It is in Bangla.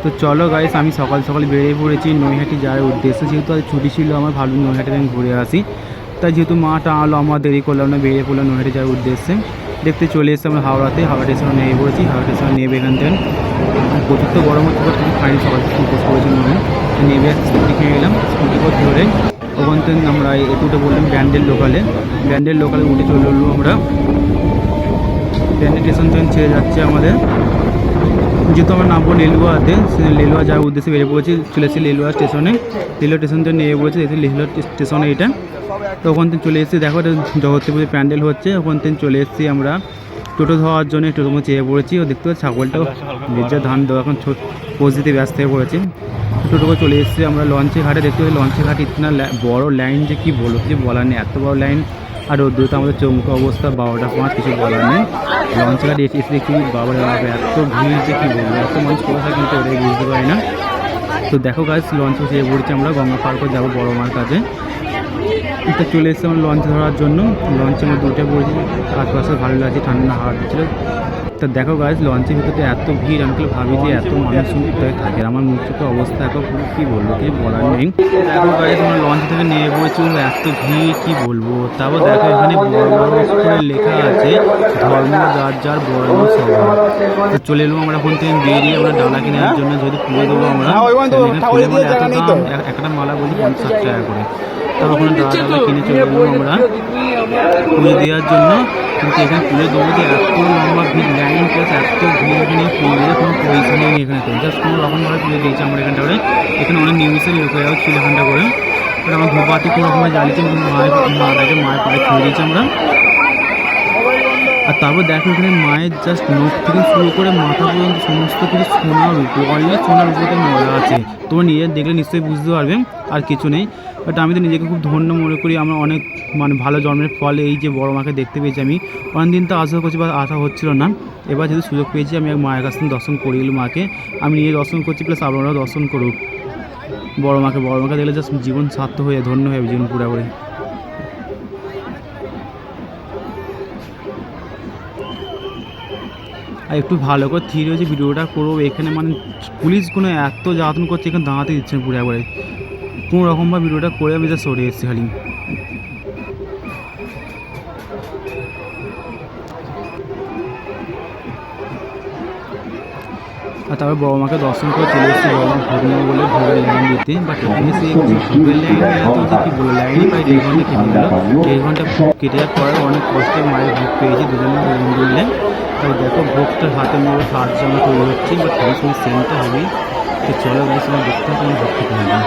তো চলো গাইস, আমি সকাল সকাল বেরিয়ে পড়েছি নৈহাটি যাওয়ার উদ্দেশ্যে। যেহেতু আজ ছুটি ছিল আমার, ভাবলাম নৈহাটিতে আমি ঘুরে আসি। তাই যেহেতু মা টানালো, আমার দেরি করলাম না, বেরিয়ে পড়লাম নৈহাটি যাওয়ার উদ্দেশ্যে। দেখতে চলে এসেছি আমরা হাওড়া স্টেশনে নেমে পড়েছি। হাওড়া স্টেশনে নেবে এখান থেকে প্রচুর তো গরম হচ্ছে, কিছু খাইনি, সকাল থেকে উপোস করেছি মনে। নেবে স্কুটি খেয়ে গেলাম, স্কুটি করে ধরে ওখান থেকে আমরা এটুটা বললাম ব্যান্ডেল লোকালে উঠে চলে এলো আমরা। ব্যান্ডেল স্টেশন থেকে ছেড়ে যাচ্ছে আমাদের, যেহেতু আমরা নামবো লেলুয়াতে, লেলুয়া যাওয়ার উদ্দেশ্যে বেরিয়ে পড়েছি। চলে এসেছি লেলুয়া স্টেশনে থেকে নেমে পড়েছি। দেখছি লেলুয়া স্টেশনে এটা। তো ওখান থেকে চলে এসেছি, দেখো এটা জগত্রী পুজোর প্যান্ডেল হচ্ছে। ওখান থেকে চলে এসেছি আমরা টোটো ধোয়ার জন্য, টোটো চেয়ে পড়েছি। ও দেখতে পাচ্ছি ছাগলটাও যে ধান দেওয়া এখন পোজ দিতে ব্যস্ত হয়ে পড়েছি। টোটো করে চলে এসেছি আমরা লঞ্চের ঘাটে। দেখতে পাচ্ছি লঞ্চের ঘাটে ইতনা বড় লাইন, যে কী বলবো, কিছু বলার নেই, এত বড় লাইন। আর রোদ্দুরতে আমাদের চমকা অবস্থা, 12টা 5, কিছু বলার নেই। লঞ্চের ঘাটে এসে দেখি বাবার এত ভিড়, যে কী বলবো, এত মানুষ কোথা থাকে কিন্তু ওটাই বুঝতে পারি না। তো দেখো গাছ, লঞ্চে চেয়ে পড়েছি আমরা, গঙ্গা পার করে যাবো বড় মার কাছে। তো চলে এসেছি আমরা লঞ্চ ধরার জন্য। লঞ্চের মধ্যে উঠে পড়েছি, আশপাশে ভালো লাগছে, ঠান্ডা হাওয়া দিচ্ছিল। তা দেখো গাছ, লঞ্চের ভিতরে এত ভিড়, আমি ভাবি যে এত মানুষ কোথায় থাকে। আমার মুখে তো অবস্থা এখন কী বলবো, কিছু বলার নেই। দেখো গাছ, আমরা লঞ্চ থেকে নেমে পড়েছি, এত ভিড় কী বলবো। তারপর দেখো এখানে বড় বড় করে লেখা আছে ধর্ম যার যার বড় সভা। তো চলে এলাম আমরা ওখান থেকে বেরিয়ে, আমরা ডালা কেনার জন্য, যদি পুজো দেবো আমরা, একটা মালা বলি 50 টাকা করে। তারপর ওখানে ডালা কিনে চলে এলাম আমরা পুজো দেওয়ার জন্য। কিন্তু এখানে পুজো দেবো যে এত লম্বা ভিড়, লাইন প্লাস এত ভিড়, এখানে পুজোর কোনো পয়সা নেই এখানে। তো জাস্ট কোনো রকমভাবে পুজো দিয়েছি আমরা এখানটা করে। এখানে অনেক নিউজের লোকেরাও ছিল এখানটা করে। আমার ধোপাতি কোনো রকমের জ্বালিয়েছি, মায়ের পায়ে ছুঁয়ে দিয়েছি আমরা। আর তারপর দেখো এখানে মায়ের জাস্ট নখ থেকে শুরু করে মাথা পর্যন্ত সমস্ত কিছু সোনার উপর, অনলি সোনার উপরে মরা আছে। তোমরা নিজে দেখলে নিশ্চয়ই বুঝতে পারবে, আর কিছু নেই। বাট আমি তো নিজেকে খুব ধন্য মনে করি, আমার অনেক ভালো জন্মের ফলে এই যে বড় মাকে দেখতে পেয়েছি। আমি অনেক দিন তো আশা করছি, বা আশা হচ্ছিল না। এবার যেহেতু সুযোগ পেয়েছি, আমি মায়ের কাছ থেকে দর্শন করিয়ে মাকে। আমি নিজে দর্শন করছি, প্লাস আপনারাও দর্শন করুক বড় মাকে। দেখলে জাস্ট জীবন সার্থক হয়ে, ধন্য হয়ে জীবন পুরোপুরি। আর একটু ভালো করে থির হয়েছে ভিডিওটা করবো এখানে, পুলিশগুলো এত জ্বালাতন করছে, এখানে দাঁড়াতে দিচ্ছে না পুরো একবারে। কোনো রকমভাবে ভিডিওটা করে আমি যা সরে এসেছি খালি। আর তারপর বড় মাকে দর্শন করে চলে এসেছি। বড় মা ভোগ নেবো বলে ভোগের লাইন দিতে, বাট এখানে সেই ভোগের লাইন এত কী বলে, লাইনই প্রায় 1.5 ঘন্টা কেটে গেল। 1.5 ঘন্টা কেটে যাওয়ার পরে অনেক কষ্টে মায়ের ভোগ পেয়েছি দুজনে মিলে। তাই দেখো ভোগটা হাতে নিয়ে সাহায্য আমরা তৈরি হচ্ছি, বাট সেই সময় সেন্টটা হবে। তো চলো গাইস, আমরা দেখতে হবে ভোগ খেতে হবে।